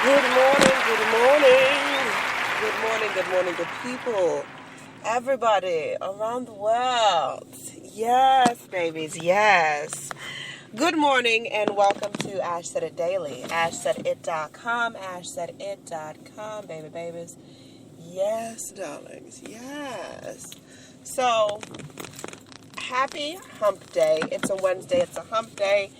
Good morning, good morning. Good morning, good morning, good people. Everybody around the world. Yes, babies, yes. Good morning and welcome to Ash Said It Daily. AshSaidIt.com, AshSaidIt.com, baby babies. Yes, darlings, yes. So, happy hump day. It's a Wednesday, it's a hump day.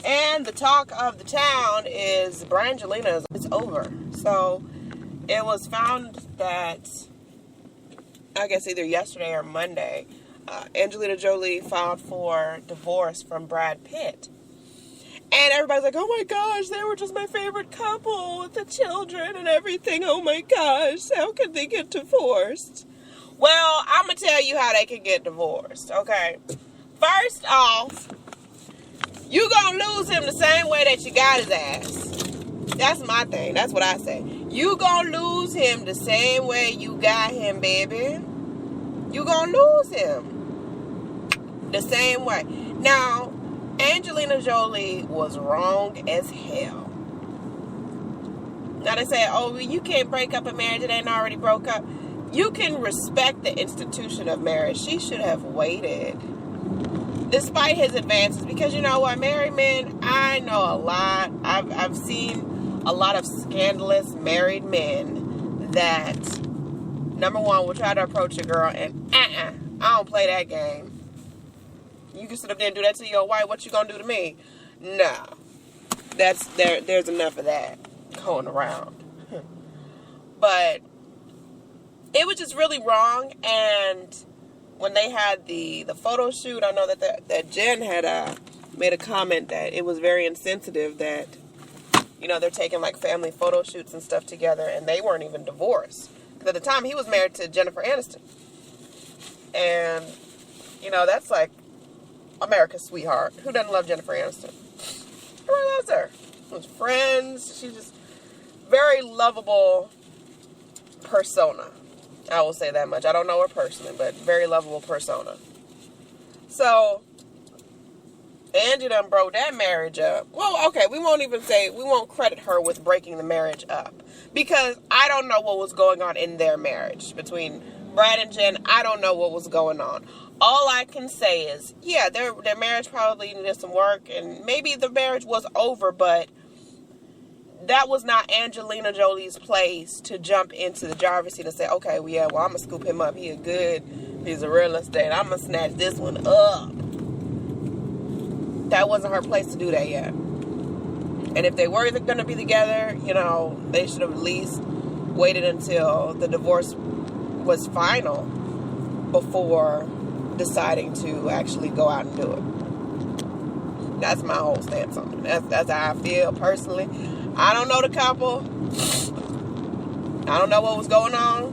And the talk of the town is Brangelina is over. So it was found that, I guess either yesterday or Monday, Angelina Jolie filed for divorce from Brad Pitt. And everybody's like, oh my gosh, they were just my favorite couple with the children and everything. Oh my gosh, how could they get divorced? Well, I'm going to tell you how they can get divorced, okay? First off, you gonna lose him the same way that you got his ass. That's my thing. That's what I say. You gonna lose him the same way you got him, baby. You gonna lose him the same way. Now, Angelina Jolie was wrong as hell. Now they say, oh, you can't break up a marriage that ain't already broke up. You can respect the institution of marriage. She should have waited. Despite his advances, because you know what, married men, I know a lot. I've seen a lot of scandalous married men that, number one, will try to approach a girl and, I don't play that game. You can sit up there and do that to your wife. What you gonna do to me? No, there's enough of that going around. But it was just really wrong. And when they had the photo shoot, I know that Jen had made a comment that it was very insensitive that, you know, they're taking like family photo shoots and stuff together, and they weren't even divorced. Because at the time, he was married to Jennifer Aniston. And, you know, that's like America's sweetheart. Who doesn't love Jennifer Aniston? Everyone loves her. She's friends. She's just very lovable persona. I will say that much. I don't know her personally, but very lovable persona. So, Angie done broke that marriage up. Well, okay, we won't credit her with breaking the marriage up. Because I don't know what was going on in their marriage. Between Brad and Jen, I don't know what was going on. All I can say is, yeah, their marriage probably needed some work, and maybe the marriage was over, but that was not Angelina Jolie's place to jump into the driver's seat and say, okay, well, yeah, well, I'm going to scoop him up. He a good piece of real estate. I'm going to snatch this one up. That wasn't her place to do that yet. And if they were going to be together, you know, they should have at least waited until the divorce was final before deciding to actually go out and do it. That's my whole stance on it. That's how I feel personally. I don't know the couple. I don't know what was going on.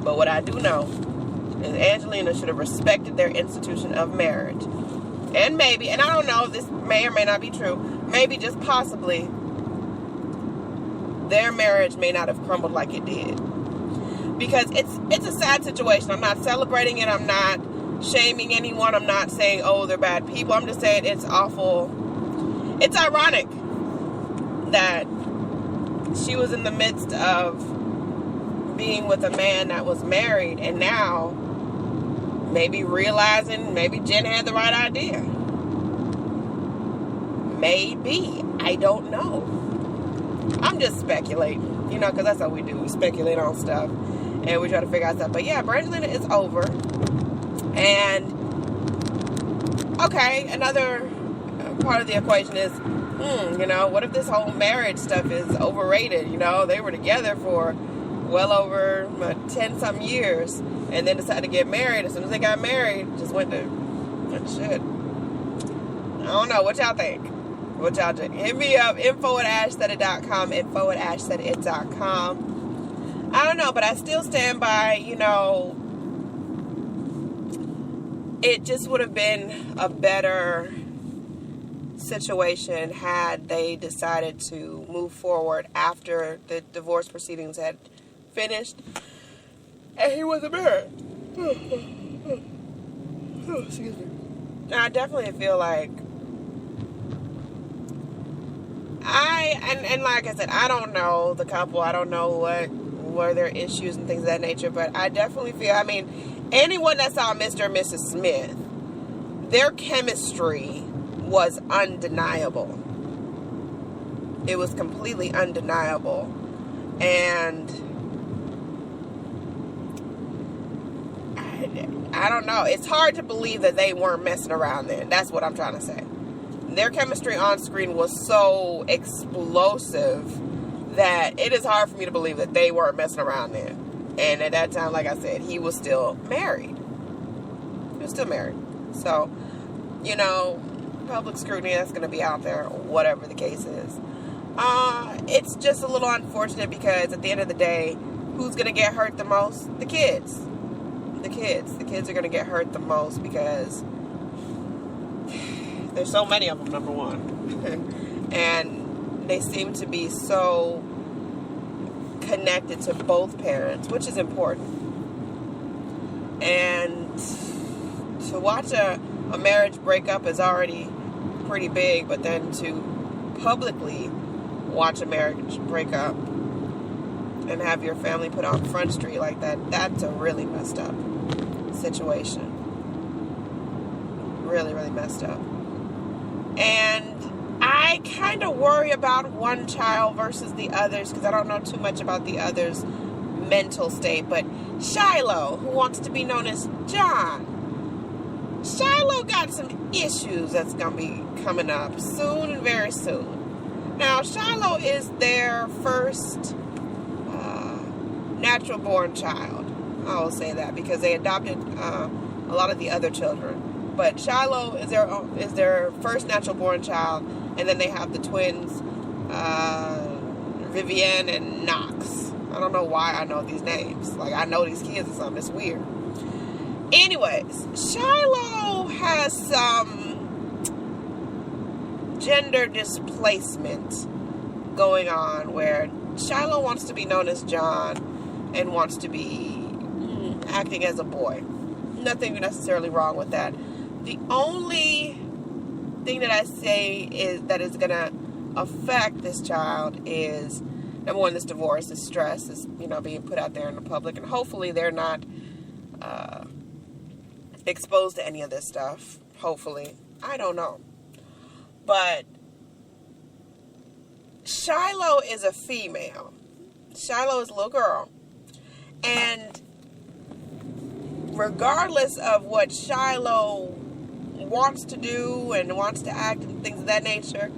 But what I do know is Angelina should have respected their institution of marriage. And maybe, and I don't know if this may or may not be true, maybe just possibly their marriage may not have crumbled like it did. Because it's a sad situation. I'm not celebrating it. I'm not shaming anyone. I'm not saying, oh, they're bad people. I'm just saying it's awful. It's ironic that she was in the midst of being with a man that was married, and now maybe realizing maybe Jen had the right idea. Maybe. I don't know. I'm just speculating, you know, because that's how we do. We speculate on stuff, and we try to figure out stuff. But yeah, Brangelina is over. And, okay, another part of the equation is, you know, what if this whole marriage stuff is overrated? You know, they were together for well over 10-something years, and then decided to get married. As soon as they got married, just went to shit. I don't know. What y'all think? What y'all think? Hit me up. info@ashsaidit.com. info@ashsaidit.com. I don't know, but I still stand by, you know, it just would have been a better situation had they decided to move forward after the divorce proceedings had finished and he wasn't married. Excuse me. Now, I definitely feel like and like I said, I don't know the couple. I don't know what were their issues and things of that nature. But I definitely feel, I mean, anyone that saw Mr. and Mrs. Smith, their chemistry was undeniable. It was completely undeniable. And I don't know. It's hard to believe that they weren't messing around then. That's what I'm trying to say. Their chemistry on screen was so explosive that it is hard for me to believe that they weren't messing around then. And at that time, like I said, he was still married. He was still married. So, you know, public scrutiny, that's going to be out there, whatever the case is. It's just a little unfortunate because at the end of the day, who's going to get hurt the most? The kids. The kids are going to get hurt the most because there's so many of them, number one. And they seem to be so connected to both parents, which is important. And to watch a marriage break up is already pretty big, but then to publicly watch a marriage break up and have your family put on Front Street like that, that's a really messed up situation. Really, really messed up. And I kind of worry about one child versus the others because I don't know too much about the others' mental state. But Shiloh, who wants to be known as John, Shiloh got some issues that's going to be coming up soon and very soon. Now, Shiloh is their first natural born child. I will say that because they adopted a lot of the other children. But Shiloh is their first natural born child, and then they have the twins, Vivienne and Knox. I don't know why I know these names. Like, I know these kids or something. It's weird. Anyways, Shiloh has some gender displacement going on where Shiloh wants to be known as John and wants to be acting as a boy. Nothing necessarily wrong with that. The only thing that I say is that is going to affect this child is, number one, this divorce, this stress is, being put out there in the public, and hopefully they're not exposed to any of this stuff. Hopefully. I don't know. But Shiloh is a female. Shiloh is a little girl. And regardless of what Shiloh wants to do and wants to act and things of that nature,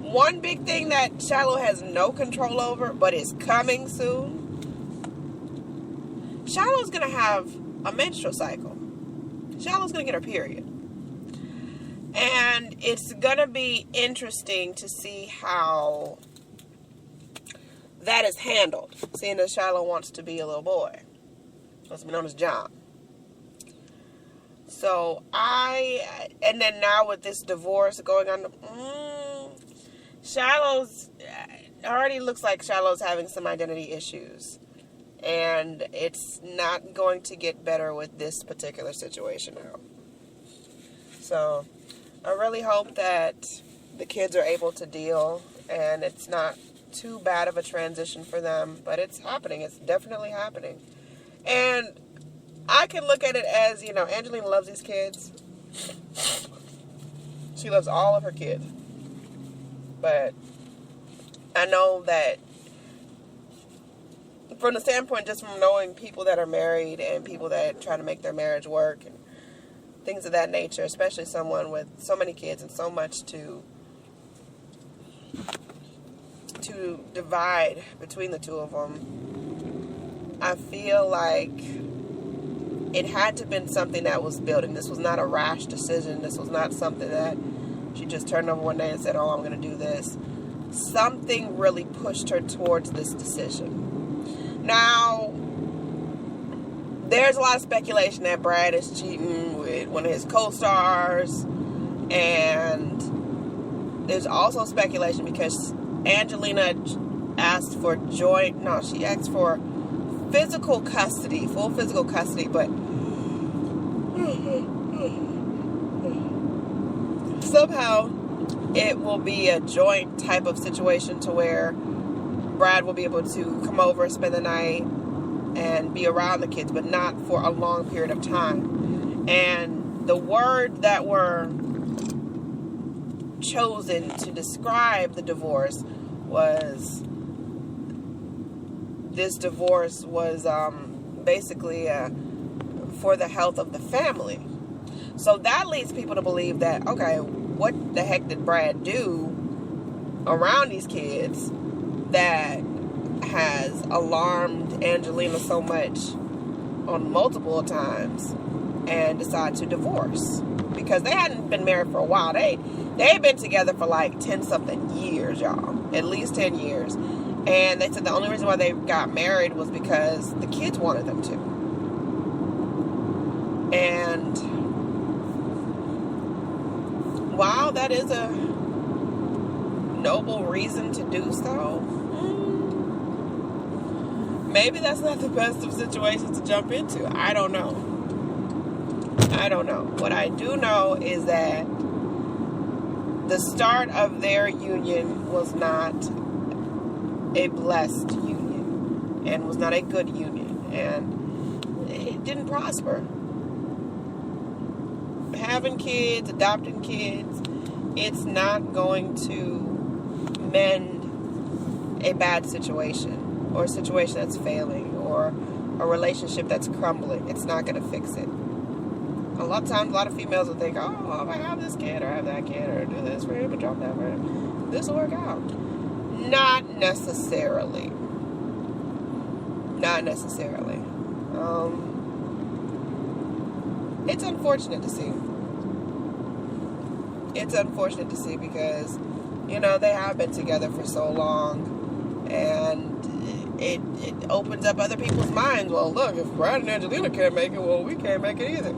one big thing that Shiloh has no control over, but is coming soon, Shiloh's going to have a menstrual cycle. Shiloh's going to get her period. And it's going to be interesting to see how that is handled, seeing that Shiloh wants to be a little boy. Wants to be known as John. So and then now with this divorce going on, Shiloh's, already looks like Shiloh's having some identity issues. And it's not going to get better with this particular situation now. So I really hope that the kids are able to deal and it's not too bad of a transition for them, but it's happening. It's definitely happening. And I can look at it as, Angelina loves these kids. She loves all of her kids. But I know that from the standpoint, just from knowing people that are married and people that try to make their marriage work and things of that nature, especially someone with so many kids and so much to divide between the two of them, I feel like it had to have been something that was building. This was not a rash decision. This was not something that she just turned over one day and said, I'm going to do this. Something really pushed her towards this decision. Now, there's a lot of speculation that Brad is cheating with one of his co-stars. And there's also speculation because Angelina asked for she asked for physical custody, full physical custody, but somehow it will be a joint type of situation to where Brad will be able to come over, spend the night, and be around the kids, but not for a long period of time. And the word that were chosen to describe the divorce was, this divorce was basically for the health of the family. So that leads people to believe that, okay, what the heck did Brad do around these kids that has alarmed Angelina so much on multiple times and decide to divorce? Because they hadn't been married for a while. They'd been together for like 10-something years, y'all. At least 10 years. And they said the only reason why they got married was because the kids wanted them to. And while that is a noble reason to do so, maybe that's not the best of situations to jump into. I don't know. What I do know is that the start of their union was not a blessed union and was not a good union, and it didn't prosper. Having kids, adopting kids, it's not going to mend a bad situation or a situation that's failing or a relationship that's crumbling. It's not going to fix it. A lot of times, a lot of females will think, oh, if I have this kid or have that kid or do this for him or drop that for him, this will work out. Not necessarily. Not necessarily. It's unfortunate to see. It's unfortunate to see because, you know, they have been together for so long, and it opens up other people's minds. Well, look, if Brad and Angelina can't make it, well, we can't make it either.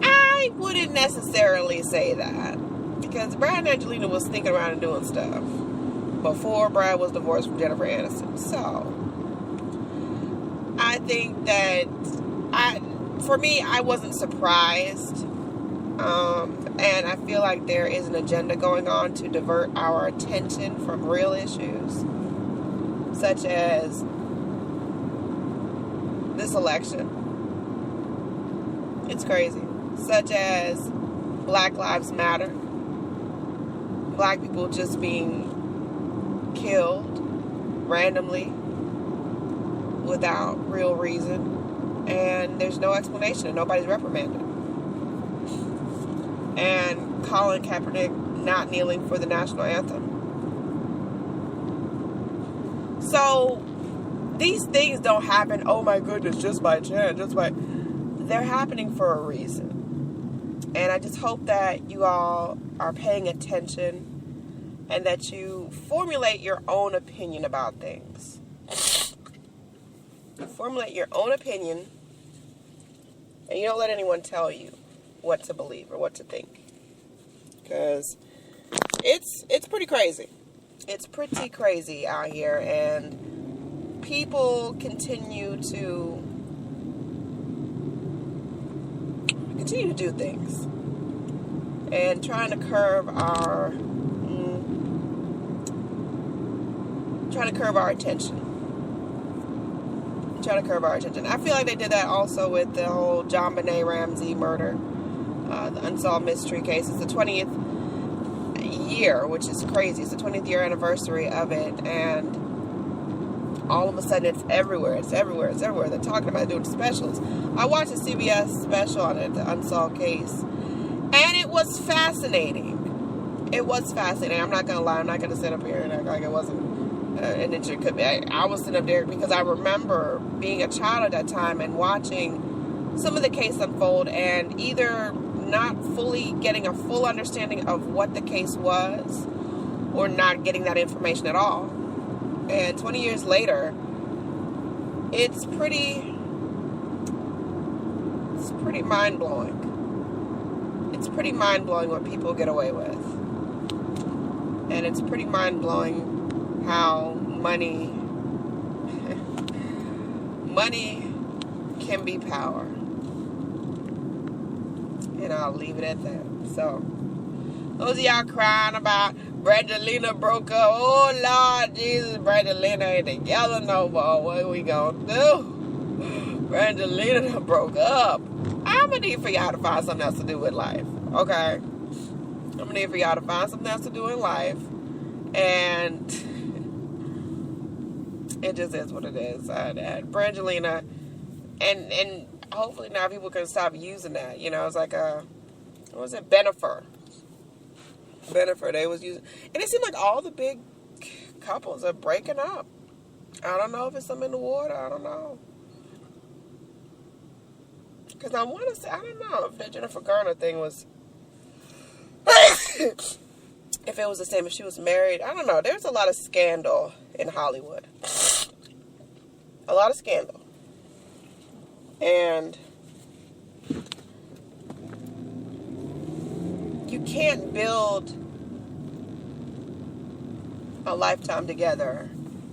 I wouldn't necessarily say that, because Brad and Angelina was sneaking around and doing stuff before Brad was divorced from Jennifer Aniston. So I think that for me, I wasn't surprised. And I feel like there is an agenda going on to divert our attention from real issues, such as this election. It's crazy. Such as Black Lives Matter. Black people just being killed randomly without real reason, and there's no explanation and nobody's reprimanded. And Colin Kaepernick not kneeling for the national anthem. So these things don't happen, oh my goodness, just by chance, they're happening for a reason. And I just hope that you all are paying attention and that you formulate your own opinion about things. Formulate your own opinion, and you don't let anyone tell you what to believe or what to think, because it's pretty crazy. It's pretty crazy out here, and people continue to do things and trying to curb our attention. I feel like they did that also with the whole John Benet Ramsey murder, the unsolved mystery case. It's the 20th year, which is crazy. It's the 20th year anniversary of it, and all of a sudden it's everywhere. They're talking about doing specials. I watched a CBS special on it, the unsolved case, and it was fascinating. I'm not gonna lie. I'm not gonna sit up here and act like it wasn't an intricate. I was sitting up there because I remember being a child at that time and watching some of the case unfold, and either not fully getting a full understanding of what the case was, or not getting that information at all. And 20 years later, it's pretty mind-blowing. It's pretty mind-blowing what people get away with. And it's pretty mind-blowing how money can be power. And I'll leave it at that. So, those of y'all crying about Brangelina broke up. Oh, Lord Jesus, Brangelina ain't together no more. What are we gonna do? Brangelina broke up. I'm gonna need for y'all to find something else to do with life. Okay? I'm gonna need for y'all to find something else to do in life. And it just is what it is. Brangelina, and hopefully now people can stop using that. You know, it's like what was it? Benifer, they was using, and it seemed like all the big couples are breaking up. I don't know if it's something in the water. I don't know. Because I want to say, I don't know if that Jennifer Garner thing was, if it was the same, if she was married. I don't know. There's a lot of scandal in Hollywood. A lot of scandal. And you can't build a lifetime together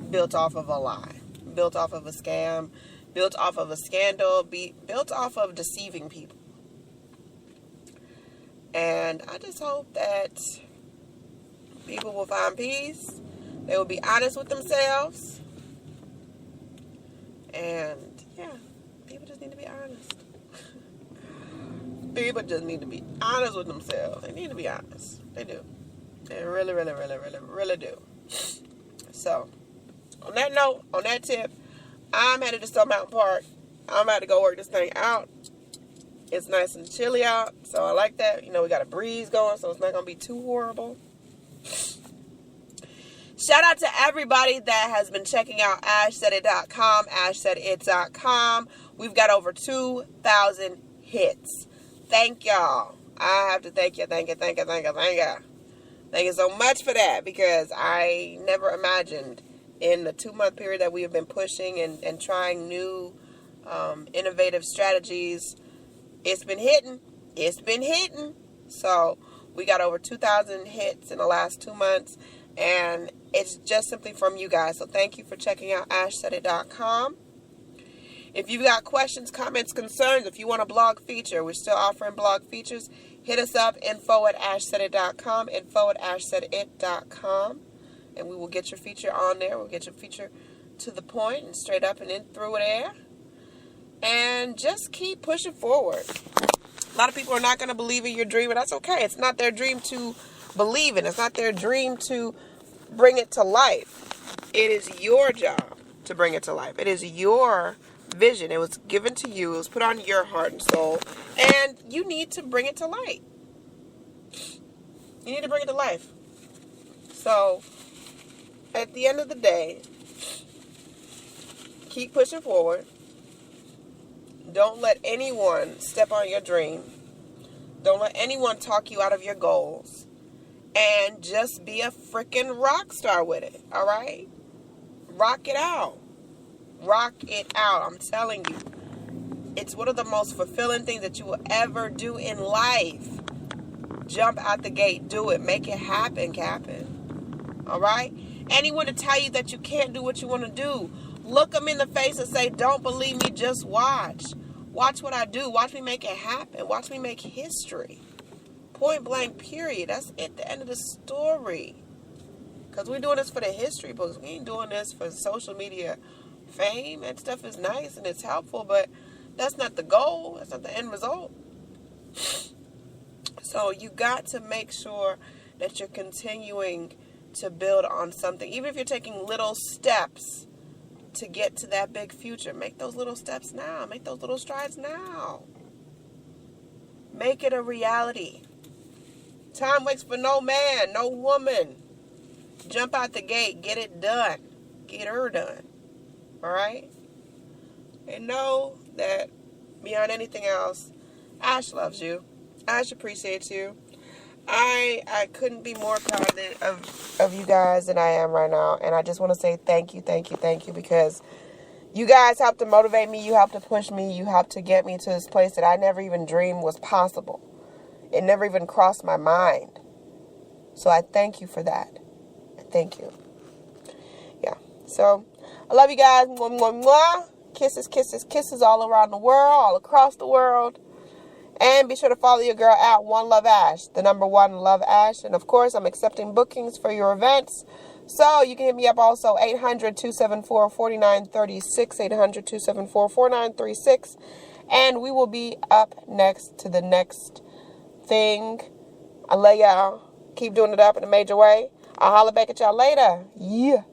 built off of a lie, built off of a scam, built off of a scandal, built off of deceiving people. And I just hope that people will find peace. They will be honest with themselves. And, yeah, people just need to be honest. People just need to be honest with themselves. They need to be honest. They do. They really, really, really, really, really do. So, on that note, on that tip, I'm headed to Stone Mountain Park. I'm about to go work this thing out. It's nice and chilly out, so I like that. You know, we got a breeze going, so it's not going to be too horrible. Shout out to everybody that has been checking out ashsaidit.com, ashsaidit.com. We've got over 2,000 hits. Thank y'all. I have to thank you. Thank you so much for that, because I never imagined in the 2-month period that we have been pushing and trying new innovative strategies. It's been hitting. So we got over 2,000 hits in the last 2 months, and it's just simply from you guys. So thank you for checking out ashsaidit.com. If you've got questions, comments, concerns, if you want a blog feature, we're still offering blog features. Hit us up, info@ashsaidit.com, info@ashsaidit.com, and we will get your feature on there. We'll get your feature to the point and straight up and in through there. And just keep pushing forward. A lot of people are not going to believe in your dream, and that's okay. It's not their dream to believe in. It's not their dream to bring it to life. It is your job to bring it to life. It is your vision. It was given to you. It was put on your heart and soul, and you need to bring it to light. You need to bring it to life. So, at the end of the day, keep pushing forward. Don't let anyone step on your dream. Don't let anyone talk you out of your goals. And just be a freaking rock star with it. All right? Rock it out. Rock it out. I'm telling you. It's one of the most fulfilling things that you will ever do in life. Jump out the gate. Do it. Make it happen, Captain. All right? Anyone to tell you that you can't do what you want to do, look them in the face and say, don't believe me, just watch. Watch what I do. Watch me make it happen. Watch me make history. Point blank, period. That's it, the end of the story. Because we're doing this for the history books. We ain't doing this for social media fame. That stuff is nice and it's helpful, but that's not the goal. That's not the end result. So you got to make sure that you're continuing to build on something. Even if you're taking little steps to get to that big future, make those little steps now. Make those little strides now. Make it a reality. Time waits for no man, no woman. Jump out the gate. Get it done. Get her done. All right? And know that beyond anything else, Ash loves you. Ash appreciates you. I couldn't be more proud of you guys than I am right now. And I just want to say thank you, because you guys helped to motivate me. You helped to push me. You helped to get me to this place that I never even dreamed was possible. It never even crossed my mind. So I thank you for that. Thank you. Yeah. So I love you guys. Mwah, mwah, mwah. Kisses, kisses, kisses all around the world, all across the world. And be sure to follow your girl at One Love Ash, the number one Love Ash. And of course, I'm accepting bookings for your events. So you can hit me up also, 800-274-4936, 800-274-4936. And we will be up next to the next thing. I love y'all. Keep doing it up in a major way. I'll holler back at y'all later. Yeah.